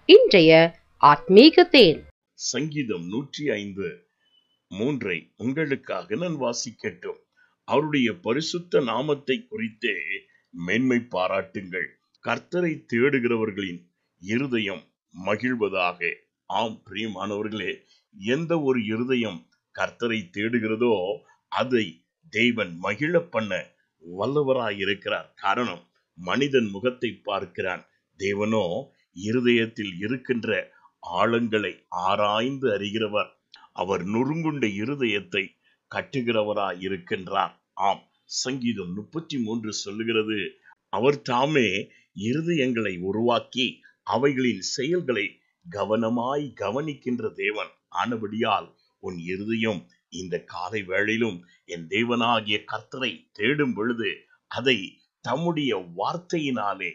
இன்றைய ஆத்மீக தேன். சங்கீதம் 105:3 உங்களுக்காக நான் வாசிக்கட்டும். அவருடைய பரிசுத்த நாமத்தை குறித்தே மேன்மை பாராட்டுங்கள். கர்த்தரை தேடுகிறவர்களின் இருதயம் மகிழ்வதாக. ஆம் பிரியமானவர்களே, எந்த ஒரு இருதயம் கர்த்தரை தேடுகிறதோ அதை தேவன் மகிழ பண்ண வல்லவராயிருக்கிறார். காரணம், மனிதன் முகத்தை பார்க்கிறான், தேவனோ இருதயத்தில் இருக்கின்ற ஆழங்களை ஆராய்ந்து அறிகிறவர். அவர் நொறுங்குண்ட இருதயத்தை கட்டுகிறவராய் இருக்கின்றார். ஆம், சங்கீதம் 33 சொல்லுகிறது, அவர் தாமே இருதயங்களை உருவாக்கி அவைகளின் செயல்களை கவனமாய் கவனிக்கின்ற தேவன் ஆனபடியால் உன் இருதயம் இந்த காலை வேளையிலும் என் தேவனாகிய கர்த்தரை தேடும் பொழுது அதை தம்முடைய வார்த்தையினாலே,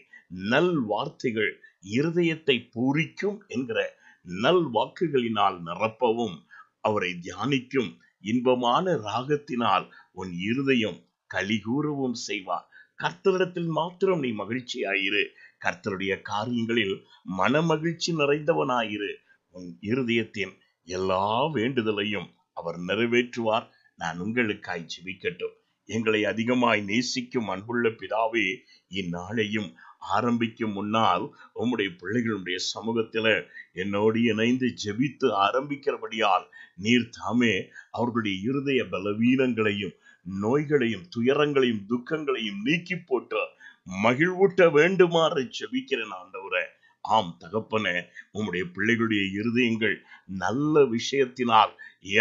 நல் வார்த்தைகள் இருதயத்தை பூரிக்கும் என்கிற நல் வாக்குகளினால் நிரப்பவும், அவரை தியானிக்கும் இன்பமான ராகத்தினால் உன் இருதயம் கலிகூறவும் செய்வார். கர்த்தரிடத்தில் மாத்திரம் நீ மகிழ்ச்சியாயிரு. கர்த்தருடைய காரியங்களில் மன மகிழ்ச்சி நிறைந்தவனாயிரு. உன் இருதயத்தின் எல்லா வேண்டுதலையும் அவர் நிறைவேற்றுவார். நான் உங்களுக்காய் ஜெபிக்கட்டும். எங்களை அதிகமாய் நேசிக்கும் அன்புள்ள பிதாவே, இந்நாளையும் ஆரம்பிக்கும் முன்னால் உம்முடைய பிள்ளைகளுடைய சமூகத்தில என்னோடு இணைந்து ஜெபித்து ஆரம்பிக்கிறபடியால் நீர் தாமே அவர்களுடைய இருதய பலவீனங்களையும் நோய்களையும் துயரங்களையும் துக்கங்களையும் நீக்கி போட்டு மகிழ்வூட்ட வேண்டுமாறு ஜெபிக்கிறேன் ஆண்டவரே. ஆம் தகப்பனே, உம்முடைய பிள்ளைகளுடைய இருதயங்கள் நல்ல விஷயத்தினால்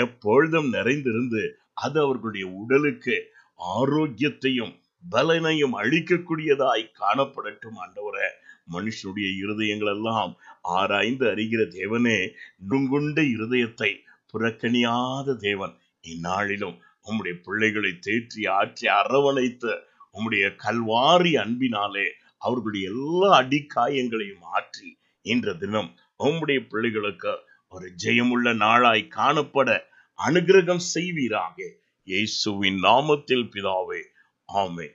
எப்பொழுதும் நிறைந்திருந்து அது அவர்களுடைய உடலுக்கு ஆரோக்கியத்தையும் பலனையும் அழிக்கக்கூடியதாய் காணப்படட்டும் ஆண்டவரே. மனுஷனுடைய இருதயங்கள் எல்லாம் ஆராய்ந்து அறிகிற தேவனே, நுங்குண்ட இருதயத்தை புறக்கணியாத தேவன், இந்நாளிலும் உம்முடைய பிள்ளைகளை தேற்றி ஆற்றி அரவணைத்து உம்முடைய கல்வாரி அன்பினாலே அவர்களுடைய எல்லா அடிக்காயங்களையும் ஆற்றி இன்ற தினம் உம்முடைய பிள்ளைகளுக்கு ஒரு ஜெயமுள்ள நாளாய் காணப்பட அனுகிரகம் செய்வீராக. இயேசுவின் நாமத்தில் பிதாவே, ஆமென்.